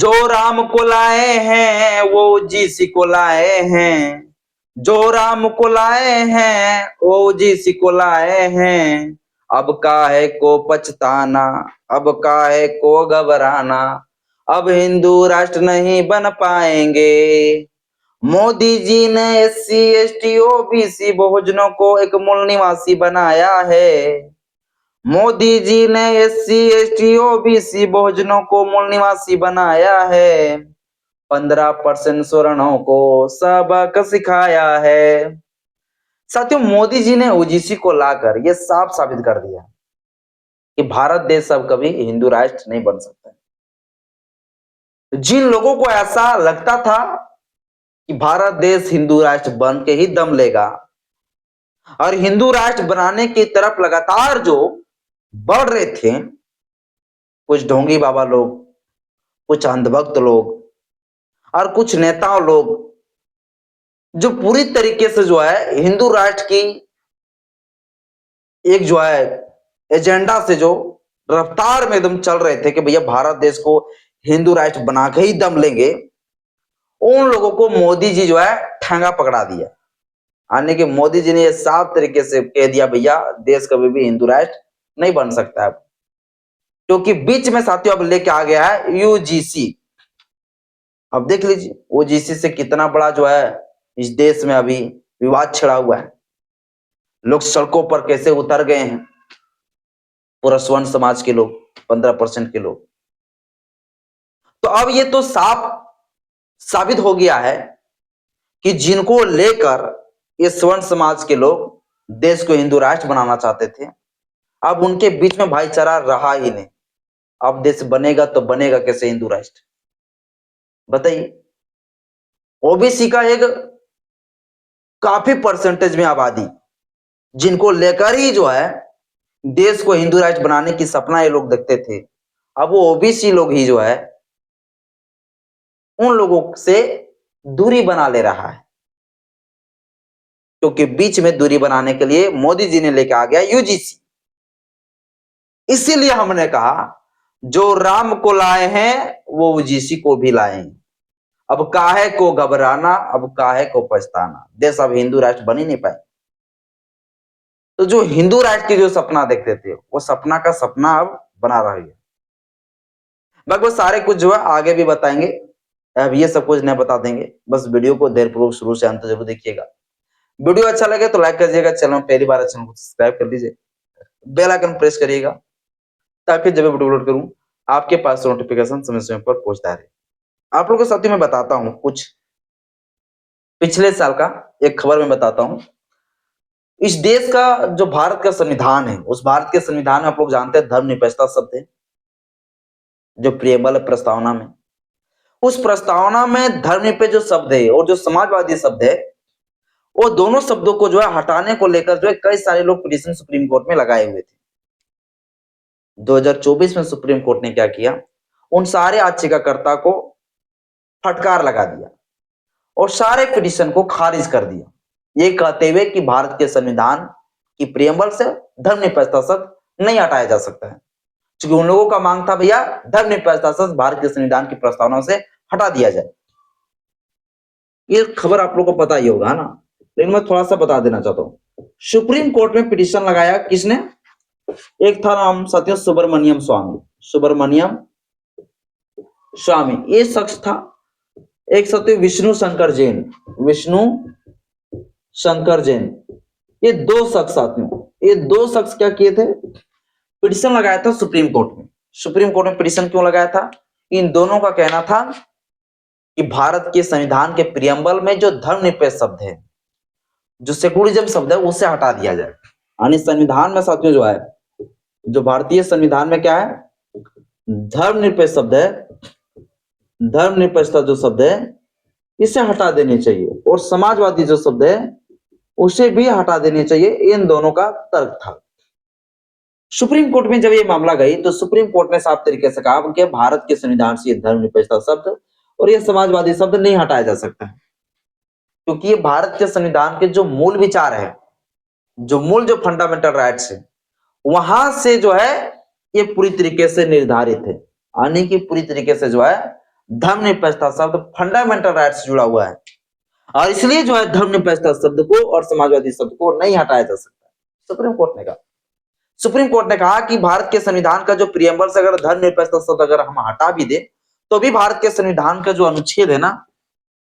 जो राम को लाए हैं वो जीसी को लाए हैं, जो राम को लाए हैं वो जीसी को लाए हैं। अब काहे को पछताना, अब काहे को घबराना, अब हिंदू राष्ट्र नहीं बन पाएंगे। मोदी जी ने SC ST OBC बहुजनों को एक मूल निवासी बनाया है। मोदी जी ने SC ST OBC बहुजनों को मूल निवासी बनाया है। 15% स्वर्णों को सबक सिखाया है। साथियों, मोदी जी ने OGC को लाकर यह साफ साबित कर दिया कि भारत देश अब कभी हिंदू राष्ट्र नहीं बन सकता। जिन लोगों को ऐसा लगता था कि भारत देश हिंदू राष्ट्र बन के ही दम लेगा और हिंदू राष्ट्र बनाने की तरफ लगातार जो बढ़ रहे थे, कुछ ढोंगी बाबा लोग, कुछ अंधभक्त लोग और कुछ नेताओं लोग, जो पूरी तरीके से जो है हिंदू राष्ट्र की एक जो है एजेंडा से जो रफ्तार में एकदम चल रहे थे कि भैया भारत देश को हिंदू राष्ट्र बना के ही दम लेंगे, उन लोगों को मोदी जी जो है ठेंगा पकड़ा दिया। यानी कि मोदी जी ने यह साफ तरीके से कह दिया भैया देश कभी भी हिंदू राष्ट्र नहीं बन सकता है, क्योंकि बीच में साथियों अब लेके आ गया है UGC। अब देख लीजिए OGC से कितना बड़ा जो है इस देश में अभी विवाद छिड़ा हुआ है। लोग सड़कों पर कैसे उतर गए हैं, पूरा स्वर्ण समाज के लोग, 15% के लोग। तो अब ये तो साफ साबित हो गया है कि जिनको लेकर ये स्वर्ण समाज के लोग देश को हिंदू राष्ट्र बनाना चाहते थे, अब उनके बीच में भाईचारा रहा ही नहीं। अब देश बनेगा तो बनेगा कैसे हिंदू राष्ट्र, बताइए। OBC का एक काफी परसेंटेज में आबादी जिनको लेकर ही जो है देश को हिंदू राष्ट्र बनाने की सपना ये लोग देखते थे, अब वो OBC लोग ही जो है उन लोगों से दूरी बना ले रहा है, क्योंकि बीच में दूरी बनाने के लिए मोदी जी ने लेके आ गया UGC। इसीलिए हमने कहा जो राम को लाए हैं वो UGC को भी लाए। अब काहे को घबराना, अब काहे को पछताना, देश अब हिंदू राष्ट्र बन ही नहीं पाए। तो जो हिंदू राष्ट्र की जो सपना देखते थे वो सपना का सपना अब बना रही है। बाकी सारे कुछ जो है आगे भी बताएंगे, अब ये सब कुछ नहीं बता देंगे। बस वीडियो को देर पूर्वक शुरू से अंत जरूर देखिएगा। वीडियो अच्छा लगे तो लाइक करिएगा, चैनल पहली बार चैनल को सब्सक्राइब कर लीजिए, बेल आइकन प्रेस करिएगा ताकि जब वीडियो अपलोड करूं आपके पास नोटिफिकेशन समय समय पर पहुंचता रहे। आप लोगों को साथ ही मैं बताता हूं कुछ पिछले साल का एक खबर में बताता हूं। इस देश का जो भारत का संविधान है, उस भारत के संविधान में आप लोग जानते हैं धर्मनिरपेक्षता शब्द है जो प्रियम्बल प्रस्तावना में, उस प्रस्तावना में धर्मनिरपेक्ष जो शब्द है और जो समाजवादी शब्द है, वो दोनों शब्दों को जो है हटाने को लेकर जो है कई सारे लोग पिटीशन सुप्रीम कोर्ट में लगाए हुए थे। 2024 में सुप्रीम कोर्ट ने क्या किया, उन सारे याचिकाकर्ता को फटकार लगा दिया और सारे पिटीशन को खारिज कर दिया, ये कहते हुए कि भारत के संविधान की प्रियम्बल से धर्मनिरपेक्षता शब्द नहीं हटाया जा सकता है, क्योंकि उन लोगों का मांग था भैया धर्मनिरपेक्षता शब्द भारत के संविधान की प्रस्तावना से हटा दिया जाए। ये खबर आप लोग को पता ही होगा ना, लेकिन मैं थोड़ा सा बता देना चाहता हूँ। सुप्रीम कोर्ट में पिटीशन लगाया किसने, एक था नाम साथियों सुब्रमण्यम स्वामी, सुब्रमण्यम स्वामी ये शख्स था। एक साथियों विष्णु शंकर जैन, विष्णु शंकर जैन, ये दो शख्स साथियों, ये दो शख्स क्या किए थे, पिटीशन लगाया था सुप्रीम कोर्ट में। सुप्रीम कोर्ट में पिटीशन क्यों लगाया था, इन दोनों का कहना था कि भारत के संविधान के प्रियम्बल में जो धर्मनिरपेक्ष शब्द है, जो सेकुलरिज्म शब्द है, उसे हटा दिया जाए। यानी संविधान में साथियों जो है, जो भारतीय संविधान में क्या है, धर्मनिरपेक्ष शब्द है, धर्मनिरपेक्षता जो शब्द है इसे हटा देनी चाहिए, और समाजवादी जो शब्द है उसे भी हटा देनी चाहिए। इन दोनों का तर्क था। सुप्रीम कोर्ट में जब ये मामला गई तो सुप्रीम कोर्ट ने साफ तरीके से कहा कि भारत के संविधान से धर्मनिरपेक्षता शब्द और ये समाजवादी शब्द नहीं हटाया जा सकता है, क्योंकि ये भारत के संविधान के जो मूल विचार है, जो मूल जो फंडामेंटल राइट्स है, वहां से जो है ये पूरी तरीके से निर्धारित है। यानी कि पूरी तरीके से जो है धर्मनिरपेक्षता शब्द फंडामेंटल राइट्स से जुड़ा हुआ है, और इसलिए जो है धर्मनिरपेक्षता शब्द को और समाजवादी शब्द को नहीं हटाया जा सकता, सुप्रीम कोर्ट ने कहा। सुप्रीम कोर्ट ने कहा कि भारत के संविधान का जो प्रियम्बल से अगर धर्मनिरपेक्षता शब्द अगर हम हटा भी दे, तो भी भारत के संविधान का जो अनुच्छेद है ना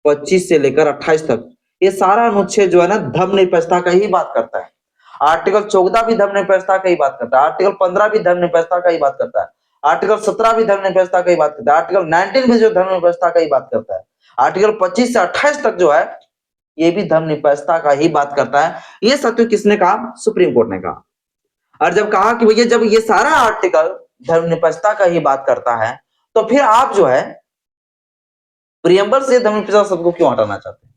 25 से लेकर 28 तक, ये सारा अनुच्छेद जो है ना धर्मनिरपेक्षता का ही बात करता है। आर्टिकल 14 भी धर्मनिरपेक्षता का ही बात करता है, आर्टिकल 15 भी धर्मनिरपेक्षता का ही बात करता है, आर्टिकल 17 भी धर्मनिरपेक्षता का ही बात करता है, आर्टिकल 19 भी जो धर्मनिरपेक्षता का ही बात करता है, आर्टिकल 25 से 28 तक जो है ये भी धर्मनिरपेक्षता का ही बात करता है। ये सत्य किसने कहा? सुप्रीम कोर्ट ने कहा। और जब कहा कि भैया जब ये सारा आर्टिकल धर्मनिरपेक्षता का ही बात करता है, तो फिर आप जो है प्रियम्बल से धर्मनिरपेक्षता शब्द को क्यों हटाना चाहते हैं?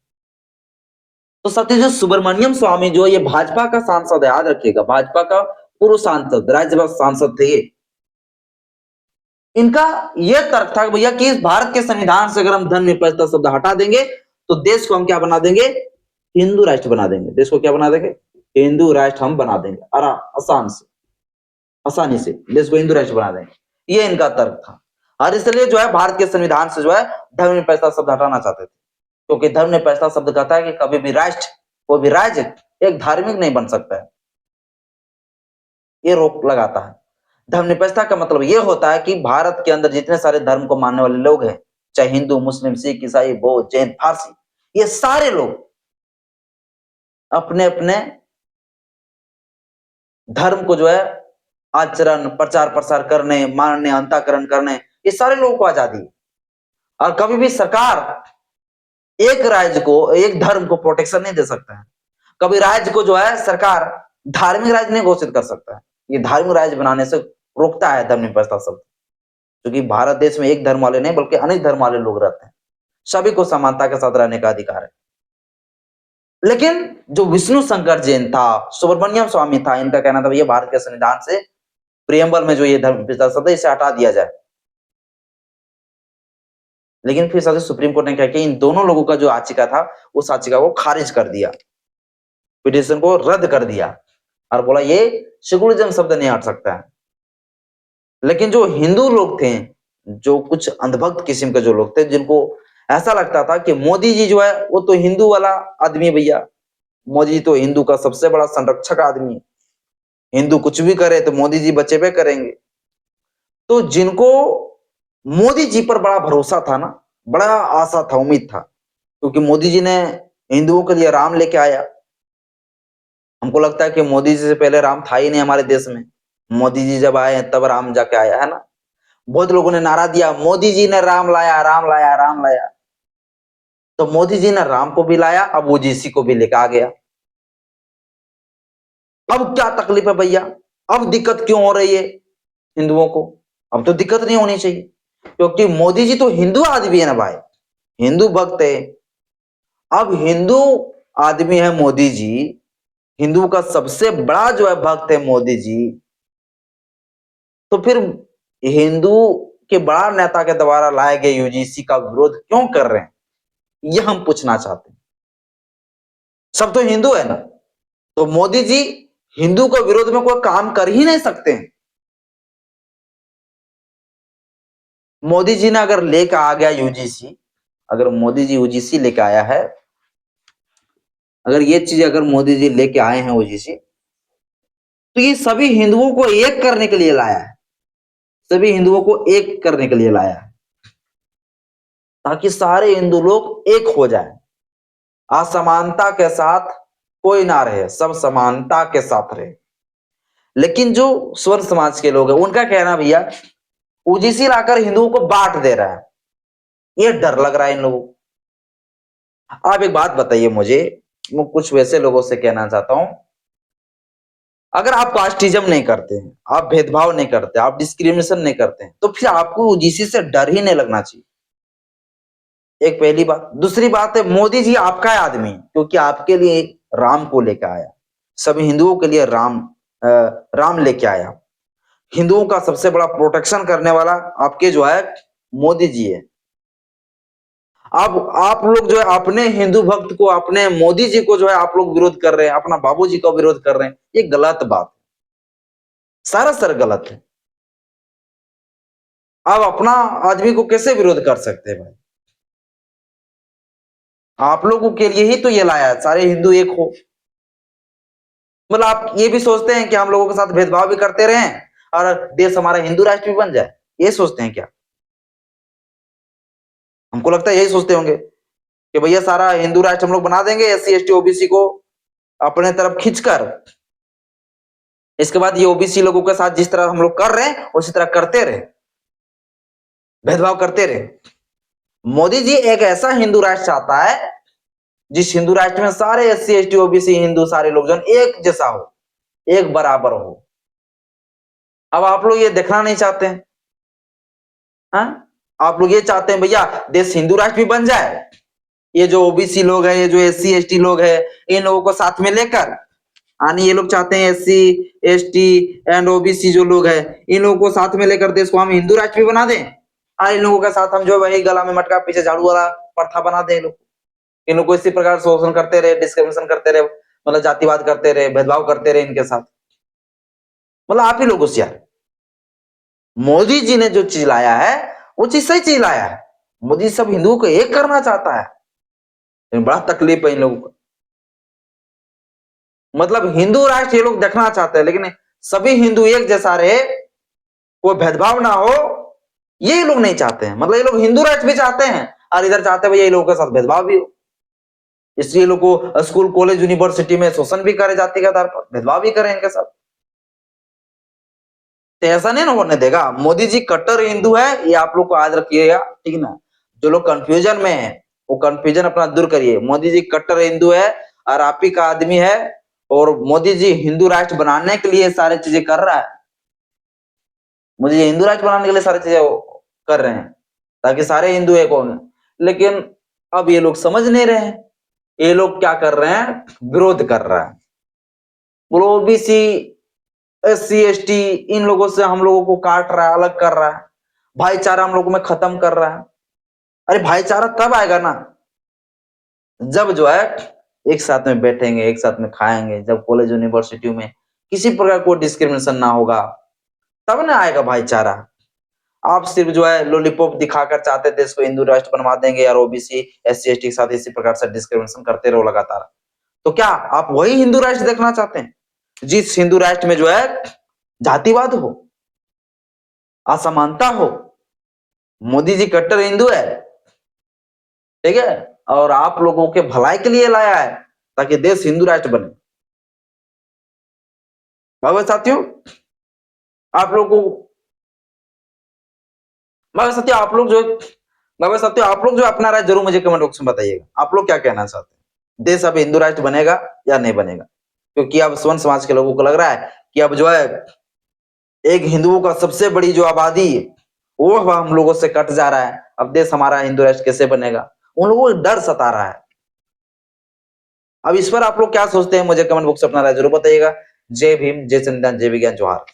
तो सत्यजीत सुब्रमण्यम स्वामी जो ये भाजपा का सांसद है, याद रखिएगा, भाजपा का पूर्व सांसद, राज्यसभा सांसद थे ये। इनका यह तर्क था भैया कि इस भारत के संविधान से अगर हम धर्मनिरपेक्षता शब्द हटा देंगे तो देश को हम क्या बना देंगे? हिंदू राष्ट्र बना देंगे। देश को क्या बना देंगे? हिंदू राष्ट्र हम बना देंगे, आसानी से देश को हिंदू राष्ट्र बना देंगे। ये इनका तर्क था, और इसलिए जो है भारत के संविधान से जो है धर्मनिरपेक्षता शब्द हटाना चाहते थे, क्योंकि धर्मनिरपेक्षता शब्द कहता है कि कभी भी राष्ट्र, कोई भी राज्य एक धार्मिक नहीं बन सकता है, ये रोक लगाता है। धर्मनिरपेक्षता का मतलब ये होता है कि भारत के अंदर जितने सारे धर्म को मानने वाले लोग हैं, चाहे हिंदू, मुस्लिम, सिख, ईसाई, बौद्ध, जैन, फारसी, ये सारे लोग अपने अपने धर्म को जो है आचरण, प्रचार प्रसार करने, मानने, अंतःकरण करने, ये सारे लोगों को आजादी है। और कभी भी सरकार एक राज्य को, एक धर्म को प्रोटेक्शन नहीं दे सकता है। कभी राज्य को जो है सरकार धार्मिक राज्य नहीं घोषित कर सकता है, ये धार्मिक राज्य बनाने से रोकता है धर्मनिरपेक्षता शब्द, क्योंकि भारत देश में एक धर्म वाले नहीं बल्कि अनेक धर्म वाले लोग रहते हैं, सभी को समानता के साथ रहने का अधिकार है। लेकिन जो विष्णु शंकर जैन था, सुब्रमण्यम स्वामी था, इनका कहना था ये भारत के संविधान से प्रियम्बल में जो ये धर्मनिरपेक्षता शब्द है इसे हटा दिया जाए। लेकिन फिर साथ सुप्रीम कोर्ट ने कहा कि इन दोनों लोगों का जो याचिका था उस याचिका को खारिज कर दिया, पिटीशन को रद्द कर दिया, और बोला ये सेकुलरिज्म शब्द नहीं हट सकता है। लेकिन जो हिंदू लोग थे, जो कुछ अंधभक्त किस्म के जो लोग थे, जिनको ऐसा लगता था कि मोदी जी जो है वो तो हिंदू वाला आदमी, भैया मोदी जी तो हिंदू का सबसे बड़ा संरक्षक आदमी है, हिंदू कुछ भी करे तो मोदी जी बचे पे करेंगे। तो जिनको मोदी जी पर बड़ा भरोसा था ना, बड़ा आशा था, उम्मीद था, क्योंकि मोदी जी ने हिंदुओं के लिए राम लेके आया। हमको लगता है कि मोदी जी से पहले राम था ही नहीं हमारे देश में, मोदी जी जब आए तब राम जाके आया है ना। बहुत लोगों ने नारा दिया मोदी जी ने राम लाया, राम लाया, राम लाया। तो मोदी जी ने राम को भी लाया, अब ओजीसी को भी लेकर आ गया। अब क्या तकलीफ है भैया? अब दिक्कत क्यों हो रही है हिंदुओं को? अब तो दिक्कत नहीं होनी चाहिए, क्योंकि मोदी जी तो हिंदू आदमी है ना भाई, हिंदू भक्त है। अब हिंदू आदमी है मोदी जी, हिंदू का सबसे बड़ा जो है भक्त है मोदी जी, तो फिर हिंदू के बड़ा नेता के द्वारा लाए गए यूजीसी का विरोध क्यों कर रहे हैं, ये हम पूछना चाहते हैं। सब तो हिंदू है ना, तो मोदी जी हिंदू के विरोध में कोई काम कर ही नहीं सकते हैं। मोदी जी ने अगर लेकर आ गया यूजीसी, अगर मोदी जी यूजीसी लेके आया है, अगर ये चीज अगर मोदी जी लेके आए हैं यूजीसी, तो ये सभी हिंदुओं को एक करने के लिए लाया है, सभी हिंदुओं को एक करने के लिए लाया है, ताकि सारे हिंदू लोग एक हो जाए, असमानता के साथ कोई ना रहे, सब समानता के साथ रहे। लेकिन जो स्वर्ण समाज के लोग हैं उनका कहना भैया यूजीसी लाकर हिंदुओं को बांट दे रहा है, ये डर लग रहा है इन लोगों को। आप एक बात बताइए मुझे, मैं कुछ वैसे लोगों से कहना चाहता हूं, अगर आप कास्टिज्म नहीं करते हैं, आप भेदभाव नहीं करते, आप डिस्क्रिमिनेशन नहीं करते हैं, तो फिर आपको यूजीसी से डर ही नहीं लगना चाहिए। एक पहली बात। दूसरी बात है मोदी जी आपका आदमी, क्योंकि आपके लिए राम को लेकर आया, सभी हिंदुओं के लिए राम लेके आया। हिंदुओं का सबसे बड़ा प्रोटेक्शन करने वाला आपके जो है मोदी जी है। अब आप लोग जो है अपने हिंदू भक्त को, अपने मोदी जी को जो है आप लोग विरोध कर रहे हैं, अपना बाबूजी का विरोध कर रहे हैं, ये गलत बात है, सरासर गलत है। अब अपना आदमी को कैसे विरोध कर सकते हैं भाई? आप लोगों के लिए ही तो ये लाया है, सारे हिंदू एक हो। मतलब आप ये भी सोचते हैं कि हम लोगों के साथ भेदभाव भी करते रहें और देश हमारा हिंदू राष्ट्र भी बन जाए, ये सोचते हैं क्या? हमको लगता है यही सोचते होंगे कि भैया सारा हिंदू राष्ट्र हम लोग बना देंगे, एससी एसटी ओबीसी को अपने तरफ खींचकर, इसके बाद ये ओबीसी लोगों के साथ जिस तरह हम लोग कर रहे हैं उसी तरह करते रहे, भेदभाव करते रहे। मोदी जी एक ऐसा हिंदू राष्ट्र चाहता है जिस हिंदू राष्ट्र में सारे एससी एसटी ओबीसी हिंदू सारे लोग जन एक जैसा हो, एक बराबर हो। अब आप लोग ये देखना नहीं चाहते हैं, हाँ? आप लोग ये चाहते हैं भैया देश हिंदू राष्ट्र भी बन जाए, ये जो ओबीसी लोग हैं, ये जो एससी एसटी लोग हैं, इन लोगों को साथ में लेकर, यानी ये लोग चाहते हैं एससी एसटी एंड ओबीसी जो लोग हैं, इन लोगों को साथ में लेकर देश को हम हिंदू राष्ट्र भी बना दें, और इन लोगों के साथ हम जो वही गला में मटका पीछे झाड़ू वाला प्रथा बना दें। इन लोग को इसी प्रकार शोषण करते रहे, डिस्क्रिमिनेशन करते रहे, मतलब जातिवाद करते रहे, भेदभाव करते रहे इनके साथ। मतलब आप ही लोग होशियार। मोदी जी ने जो चीज लाया है वो चीज सही चीज लाया है। मोदी सब हिंदुओं को एक करना चाहता है, लेकिन बड़ा तकलीफ है इन लोगों को। मतलब हिंदू राष्ट्र ये लोग देखना चाहते हैं, लेकिन सभी हिंदू एक जैसा रहे, कोई भेदभाव ना हो, ये लोग नहीं चाहते हैं। मतलब ये लोग हिंदू राष्ट्र भी चाहते हैं और इधर चाहते हैं भैया ये लोगों के साथ भेदभाव भी हो, इसलिए लोग को स्कूल कॉलेज यूनिवर्सिटी में शोषण भी करे, जाति के आधार पर भेदभाव भी करें इनके साथ। तो ऐसा नहीं ना होने देगा। मोदी जी कट्टर हिंदू है, ये आप लोग को याद रखिएगा, ठीक ना? जो लोग कंफ्यूजन में है वो कंफ्यूजन अपना दूर करिए। मोदी जी कट्टर हिंदू है और आप ही का आदमी है, और मोदी जी हिंदू राष्ट्र बनाने के लिए सारी चीजें कर रहा है। मोदी जी हिंदू राष्ट्र बनाने के लिए सारी चीजें कर रहे हैं ताकि सारे हिंदू एक होंगे, लेकिन अब ये लोग समझ नहीं रहे हैं। ये लोग क्या कर रहे हैं? विरोध कर रहा है। बोलो ओबीसी एससी एसटी इन लोगों से हम लोगों को काट रहा है, अलग कर रहा है, भाईचारा हम लोगों में खत्म कर रहा है। अरे भाईचारा तब आएगा ना जब जो है एक साथ में बैठेंगे, एक साथ में खाएंगे, जब कॉलेज यूनिवर्सिटी में किसी प्रकार को डिस्क्रिमिनेशन ना होगा, तब ना आएगा भाईचारा। आप सिर्फ जो है लॉलीपॉप दिखाकर चाहते थे इसको हिंदू राष्ट्र बनवा देंगे और ओबीसी एससी एसटी के साथ इसी प्रकार से डिस्क्रिमिनेशन करते रहो लगातार। तो क्या आप वही हिंदू राष्ट्र देखना चाहते हैं जिस हिंदू राष्ट्र में जो है जातिवाद हो, असमानता हो? मोदी जी कट्टर हिंदू है, ठीक है, और आप लोगों के भलाई के लिए लाया है ताकि देश हिंदू राष्ट्र बने। बाबा साथियों, आप लोगों को बाबा साथियों आप लोग जो बाबा साथियों आप लोग जो अपना राय जरूर मुझे कमेंट बॉक्स में बताइएगा। आप लोग क्या कहना चाहते हैं, देश अब हिंदू राष्ट्र बनेगा या नहीं बनेगा? क्योंकि अब स्वर्ण समाज के लोगों को लग रहा है कि अब जो है एक हिंदुओं का सबसे बड़ी जो आबादी है वो अब हम लोगों से कट जा रहा है, अब देश हमारा हिंदू राष्ट्र कैसे बनेगा? उन लोगों को डर सता रहा है। अब इस पर आप लोग क्या सोचते हैं मुझे कमेंट बॉक्स में अपना राय जरूर बताइएगा। जय भीम, जय संविधान, जय विज्ञान, जोहार।